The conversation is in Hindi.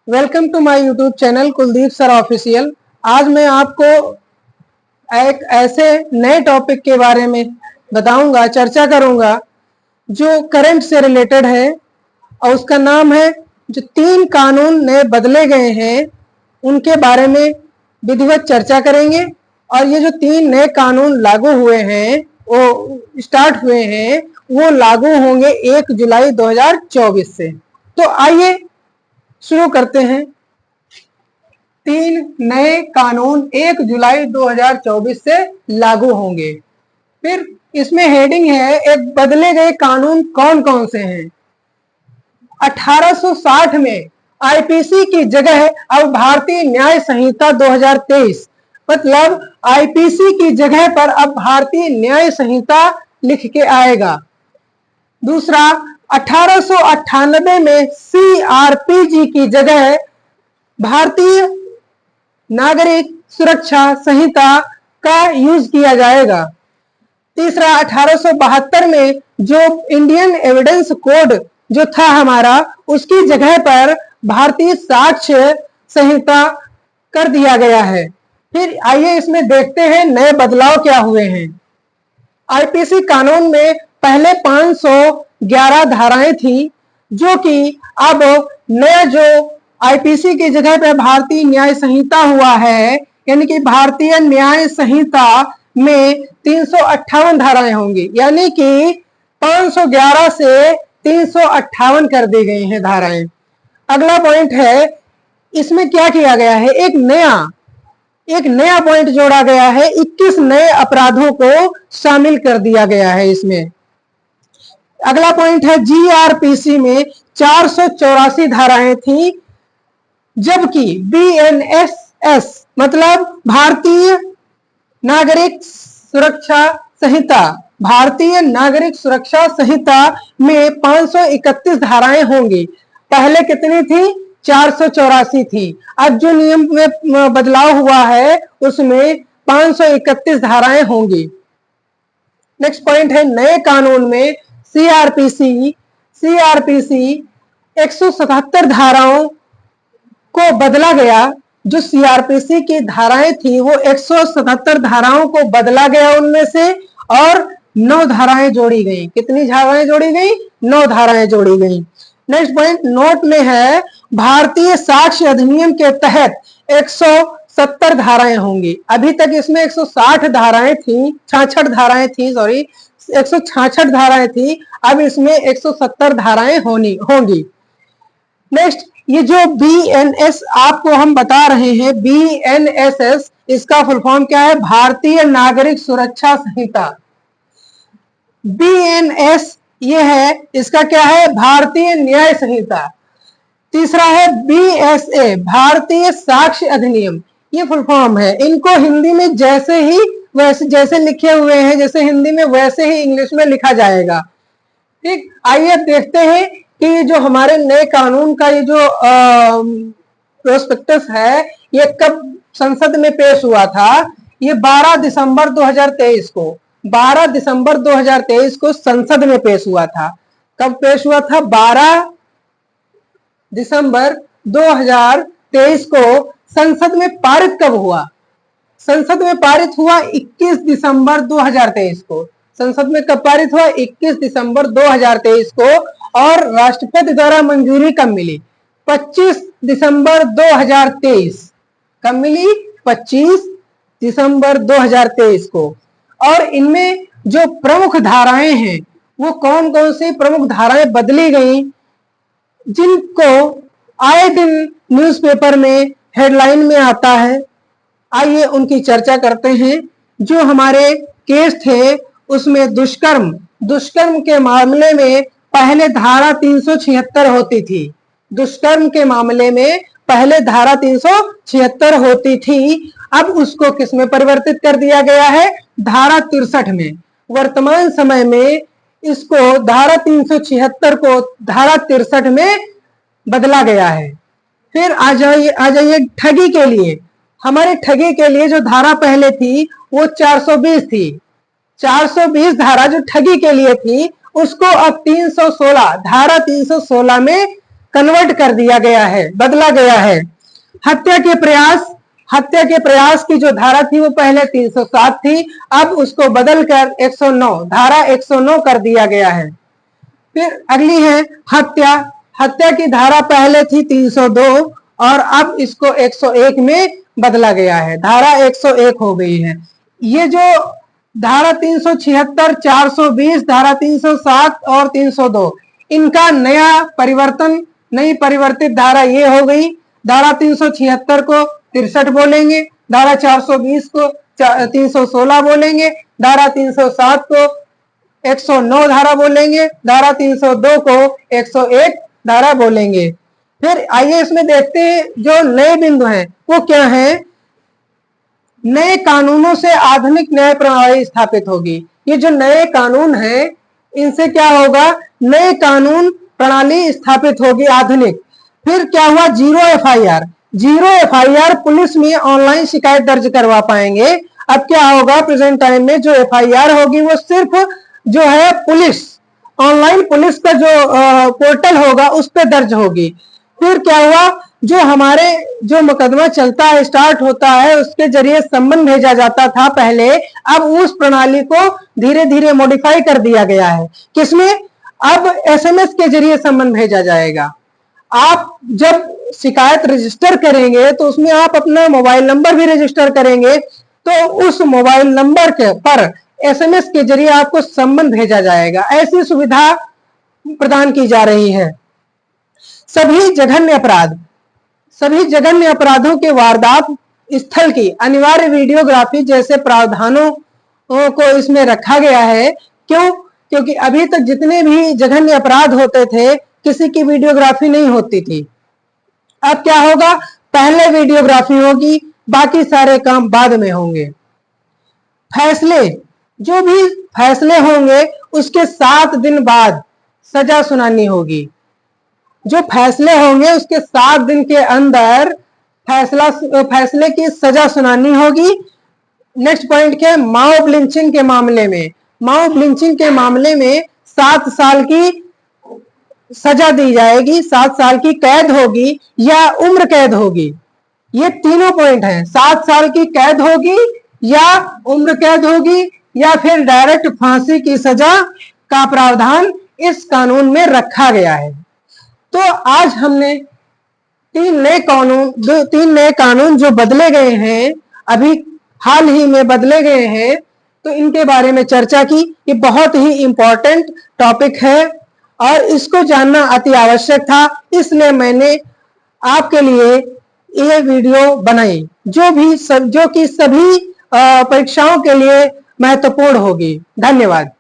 Welcome to my YouTube channel Kuldeep sir official. आज मैं आपको एक ऐसे नए टॉपिक के बारे में बताऊंगा, चर्चा करूंगा जो करंट से रिलेटेड है और उसका नाम है जो 3 कानून नए बदले गए हैं उनके बारे में विधिवत चर्चा करेंगे। और ये जो 3 नए कानून लागू हुए हैं, वो स्टार्ट हुए हैं, वो लागू होंगे 1 जुलाई 2024 से। तो आइए शुरू करते हैं। 3 नए कानून 1 जुलाई 2024 से लागू होंगे। फिर इसमें हेडिंग है एक बदले गए कानून कौन कौन से हैं। 1860 में आईपीसी की जगह अब भारतीय न्याय संहिता 2023, मतलब आईपीसी की जगह पर अब भारतीय न्याय संहिता लिख के आएगा। दूसरा, 1898 में सीआरपीसी की जगह भारतीय नागरिक सुरक्षा संहिता का यूज किया जाएगा। तीसरा, 1872 में जो इंडियन एविडेंस कोड जो था हमारा, उसकी जगह पर भारतीय साक्ष्य संहिता कर दिया गया है। फिर आइए इसमें देखते हैं नए बदलाव क्या हुए हैं। आईपीसी कानून में पहले 511 धाराएं थी, जो कि अब नया जो आईपीसी की जगह पे भारतीय न्याय संहिता हुआ है, यानी कि भारतीय न्याय संहिता में 358 धाराएं होंगी, यानी कि 511 से 358 कर दी गई हैं धाराएं। अगला पॉइंट है, इसमें क्या किया गया है, एक नया पॉइंट जोड़ा गया है। 21 नए अपराधों को शामिल कर दिया गया है इसमें। अगला पॉइंट है, जीआरपीसी में 484 धाराएं थी, जबकि बीएनएसएस मतलब भारतीय नागरिक सुरक्षा संहिता, भारतीय नागरिक सुरक्षा संहिता में 531 धाराएं होंगी। पहले कितनी थी? 484 थी। अब जो नियम में बदलाव हुआ है उसमें 531 धाराएं होंगी। नेक्स्ट पॉइंट है, नए कानून में सीआरपीसी 177 धाराओं को बदला गया। जो सीआरपीसी की धाराएं थी वो 177 धाराओं को बदला गया उनमें से, और 9 धाराएं जोड़ी गई। कितनी धाराएं जोड़ी गई? 9 धाराएं जोड़ी गई। नेक्स्ट पॉइंट नोट में है, भारतीय साक्ष्य अधिनियम के तहत 170 धाराएं होंगी। अभी तक इसमें 160 धाराएं थी, 66 धाराएं थी, सॉरी 166 धाराएं थी। अब इसमें 170 धाराएं होंगी। नेक्स्ट, ये जो बीएनएस आपको हम बता रहे हैं, बीएनएसएस, इसका फुल फॉर्म क्या है? भारतीय नागरिक सुरक्षा संहिता। बीएनएस ये है, इसका क्या है? भारतीय न्याय संहिता। तीसरा है बीएसए, भारतीय साक्ष्य अधिनियम, ये फुल फॉर्म है। इनको हिंदी में जैसे लिखे हुए हैं, जैसे हिंदी में वैसे ही इंग्लिश में लिखा जाएगा। ठीक, आइए देखते हैं कि जो हमारे नए कानून का ये जो प्रोस्पेक्टस है, ये कब संसद में पेश हुआ था? ये 12 दिसंबर 2023 को, 12 दिसंबर 2023 को संसद में पेश हुआ था। कब पेश हुआ था? 12 दिसंबर 2023 को संसद में पारित कब हुआ? संसद में पारित हुआ 21 दिसंबर 2023 को। संसद में कब पारित हुआ? 21 दिसंबर 2023 को। और राष्ट्रपति द्वारा मंजूरी कब मिली? 25 दिसंबर 2023। कब मिली? 25 दिसंबर 2023 को। और इनमें जो प्रमुख धाराएं हैं, वो कौन कौन सी प्रमुख धाराएं बदली गई, जिनको आए दिन न्यूज़पेपर में हेडलाइन में आता है, आइए उनकी चर्चा करते हैं। जो हमारे केस थे उसमें दुष्कर्म के मामले में पहले धारा 376 होती थी। दुष्कर्म के मामले में पहले धारा 376 होती थी, अब उसको किस में परिवर्तित कर दिया गया है? धारा 63 में। वर्तमान समय में इसको धारा 376 को धारा 63 में बदला गया है। फिर आ जाइए ठगी के लिए। हमारे ठगी के लिए जो धारा पहले थी वो 420 थी। 420 धारा जो ठगी के लिए थी, उसको अब 316 धारा 316 में कन्वर्ट कर दिया गया है, बदला गया है। हत्या के प्रयास की जो धारा थी वो पहले 307 थी, अब उसको बदलकर 109 धारा 109 कर दिया गया है। फिर अगली है हत्या की धारा पहले थी 302 और अब इसको 101 में बदला गया है, धारा 101 हो गई है। ये जो धारा 376, 420, धारा 307 और 302 इनका नई परिवर्तित धारा ये हो गई। धारा 376 को 63 बोलेंगे, धारा 420 को 316 बोलेंगे, धारा 307 को 109 धारा बोलेंगे, धारा 302 को 101 धारा बोलेंगे। फिर आइए इसमें देखते हैं जो नए बिंदु हैं वो क्या है। नए कानूनों से आधुनिक न्याय प्रणाली स्थापित होगी। ये जो नए कानून हैं इनसे क्या होगा, नए कानून प्रणाली स्थापित होगी आधुनिक। फिर क्या हुआ, जीरो एफआईआर पुलिस में ऑनलाइन शिकायत दर्ज करवा पाएंगे। अब क्या होगा, प्रेजेंट टाइम में जो एफआईआर होगी वो सिर्फ जो है पुलिस, ऑनलाइन पुलिस का जो पोर्टल होगा उस पर दर्ज होगी। फिर क्या हुआ, जो हमारे जो मुकदमा चलता है, स्टार्ट होता है, उसके जरिए सम्मन भेजा जाता था पहले, अब उस प्रणाली को धीरे धीरे मॉडिफाई कर दिया गया है। किसमें, अब एसएमएस के जरिए सम्मन भेजा जाएगा। आप जब शिकायत रजिस्टर करेंगे तो उसमें आप अपना मोबाइल नंबर भी रजिस्टर करेंगे, तो उस मोबाइल नंबर के पर एसएमएस के जरिए आपको सम्मन भेजा जाएगा। ऐसी सुविधा प्रदान की जा रही है। सभी जघन्य अपराधों के वारदात स्थल की अनिवार्य वीडियोग्राफी जैसे प्रावधानों को इसमें रखा गया है। क्यों, क्योंकि अभी तक जितने भी जघन्य अपराध होते थे किसी की वीडियोग्राफी नहीं होती थी। अब क्या होगा, पहले वीडियोग्राफी होगी, बाकी सारे काम बाद में होंगे। जो भी फैसले होंगे उसके 7 दिन बाद सजा सुनानी होगी। जो फैसले होंगे उसके 7 दिन के अंदर फैसले की सजा सुनानी होगी। नेक्स्ट पॉइंट क्या है, मॉब लिंचिंग के मामले में 7 साल की सजा दी जाएगी, 7 साल की कैद होगी या उम्र कैद होगी। ये तीनों पॉइंट हैं, 7 साल की कैद होगी या उम्र कैद होगी या फिर डायरेक्ट फांसी की सजा का प्रावधान इस कानून में रखा गया है। तो आज हमने 3 नए कानून जो बदले गए हैं, अभी हाल ही में बदले गए हैं, तो इनके बारे में चर्चा की। ये बहुत ही इंपॉर्टेंट टॉपिक है और इसको जानना अति आवश्यक था, इसलिए मैंने आपके लिए ये वीडियो बनाई जो कि सभी परीक्षाओं के लिए महत्वपूर्ण होगी। धन्यवाद।